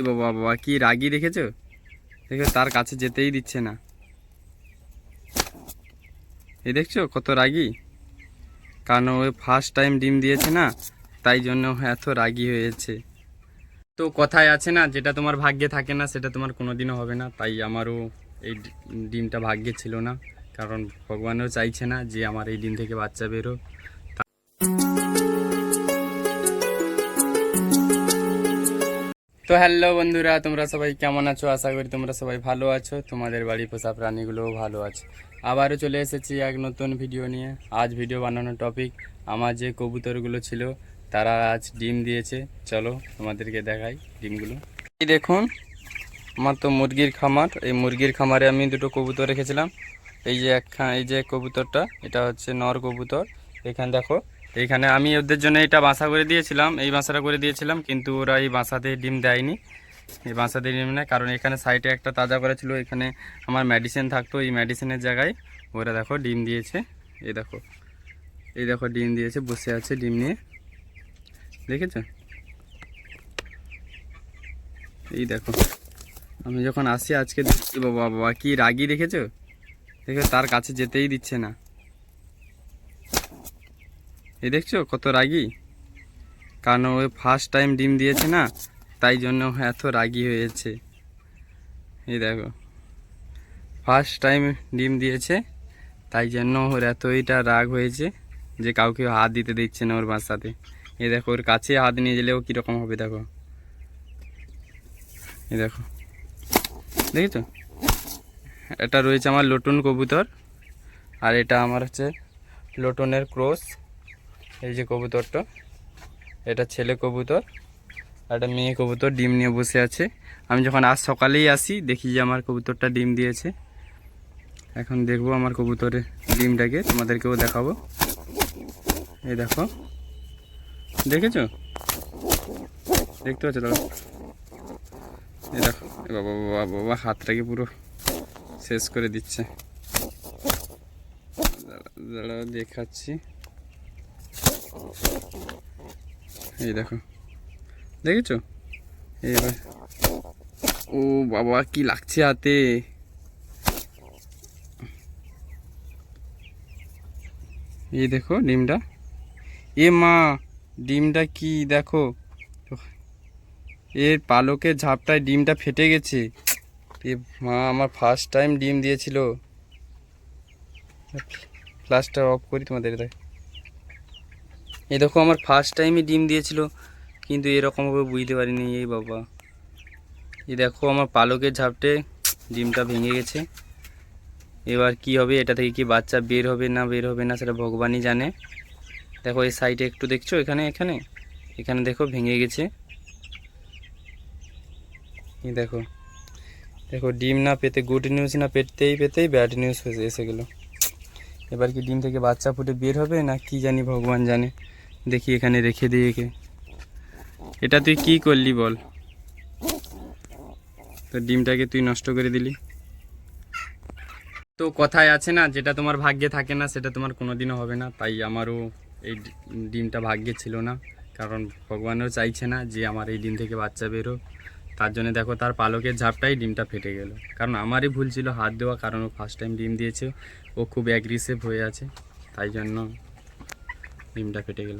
বাবা বাবা কি রাগী দেখেছো, দেখো তার কাছে যেতেই দিচ্ছে না। এই দেখছো কত রাগী, কারণ ওই ফার্স্ট টাইম ডিম দিয়েছে না, তাই জন্য এত রাগী হয়েছে। তো কথায় আছে না, যেটা তোমার ভাগ্যে থাকে না সেটা তোমার কোনোদিনও হবে না। তাই আমারও এই ডিমটা ভাগ্যে ছিল না, কারণ ভগবানও চাইছে না যে আমার এই ডিম থেকে বাচ্চা বেরো। তো হ্যালো বন্ধুরা, তোমরা সবাই কেমন আছো? আশা করি তোমরা সবাই ভালো আছো, তোমাদের বাড়ি পোষা প্রাণীগুলোও ভালো আছে। আবারও চলে এসেছি এক নতুন ভিডিও নিয়ে। আজ ভিডিও বানানোর টপিক, আমার যে কবুতরগুলো ছিল তারা আজ ডিম দিয়েছে। চলো তোমাদেরকে দেখাই ডিমগুলো। এই দেখুন, আমার তো মুরগির খামার। এই মুরগির খামারে আমি দুটো কবুতর রেখেছিলাম। এই যে কবুতরটা, এটা হচ্ছে নর কবুতর। এখানে দেখো, এইখানে আমি ওদের জন্য এটা বাসা করে দিয়েছিলাম, এই বাসাটা করে দিয়েছিলাম, কিন্তু ওরা এই বাসাতে ডিম দেয়নি। এই বাসাতে ডিম নেয়, কারণ এখানে সাইডে একটা তাজা করা ছিল, এখানে আমার মেডিসিন থাকতো, এই মেডিসিনের জায়গায় ওরা দেখো ডিম দিয়েছে। এই দেখো, এই দেখো ডিম দিয়েছে, বসে আছে ডিম নিয়ে, দেখেছো? এই দেখো, আমি যখন আসি আজকে দেখছি, বাবা বাবা কি রাগী দেখেছো, দেখো তার কাছে যেতেই দিচ্ছে না। এই দেখছো কত রাগী, কারণ ওই ফার্স্ট টাইম ডিম দিয়েছে না, তাই জন্য এত রাগী হয়েছে। এই দেখো, ফার্স্ট টাইম ডিম দিয়েছে, তাই জন্য ওর এতইটা রাগ হয়েছে যে কাউকে হাত দিতে দিচ্ছে না ওর বাসাতে। এই দেখো, ওর কাছে হাত নিয়ে গেলেও কীরকম হবে দেখো। এই দেখো, দেখেছো? এটা রয়েছে আমার লটন কবুতর, আর এটা আমার হচ্ছে লটনের ক্রস। এই যে কবুতরটা, এটা ছেলে কবুতর, আর একটা মেয়ে কবুতর ডিম নিয়ে বসে আছে। আমি যখন আজ সকালেই আসি দেখি যে আমার কবুতরটা ডিম দিয়েছে। এখন দেখবো আমার কবুতরের ডিমটাকে, তোমাদেরকেও দেখাবো। এই দেখো, দেখেছো? দেখতে পাচ্ছ দাদা? এই দেখো, এ বাবা বাবা বাবা, হাতটাকে পুরো শেষ করে দিচ্ছে। দাঁড়াও দেখাচ্ছি। এই দেখো, দেখেছো? এইবার ও বাবা কি লাগছে হাতে। এই দেখো ডিমটা, এ মা, ডিমটা কি দেখো, এর পালকের ঝাপটায় ডিমটা ফেটে গেছে। এ মা, আমার ফার্স্ট টাইম ডিম দিয়েছিল। ফ্ল্যাশটা অফ করি তোমাদের দেখ। এই দেখো, আমার ফার্স্ট টাইমই ডিম দিয়েছিল, কিন্তু এরকমভাবে বুঝতে পারিনি। এই বাবা, এই দেখো আমার পালকের ঝাপটে ডিমটা ভেঙে গেছে। এবার কি হবে, এটা থেকে কি বাচ্চা বের হবে না বের হবে না সেটা ভগবানই জানে। দেখো এই সাইডে একটু দেখছো, এখানে এখানে এখানে দেখো ভেঙে গেছে। এই দেখো, দেখো ডিম না পেতে, গুড নিউজ না পেতেই পেতেই ব্যাড নিউজ এসে গেলো। এবার কি ডিম থেকে বাচ্চা ফুটে বের হবে না কি জানি, ভগবান জানে। দেখি এখানে রেখে দিই একে। এটা তুই কি করলি বল, তো ডিমটাকে তুই নষ্ট করে দিলি। তো কথায় আছে না, যেটা তোমার ভাগ্যে থাকে না সেটা তোমার কোনোদিনও হবে না। তাই আমারও এই ডিমটা ভাগ্যে ছিল না, কারণ ভগবানও চাইছে না যে আমার এই ডিম থেকে বাচ্চা বেরো। তার জন্য দেখো, তার পালকের ঝাপটাই ডিমটা ফেটে গেল, কারণ আমারই ভুল ছিল হাত দেওয়া, কারণ ও ফার্স্ট টাইম ডিম দিয়েছে, ও খুব অ্যাগ্রেসিভ হয়ে আছে, তাই জন্য ডিমটা ফেটে গেল।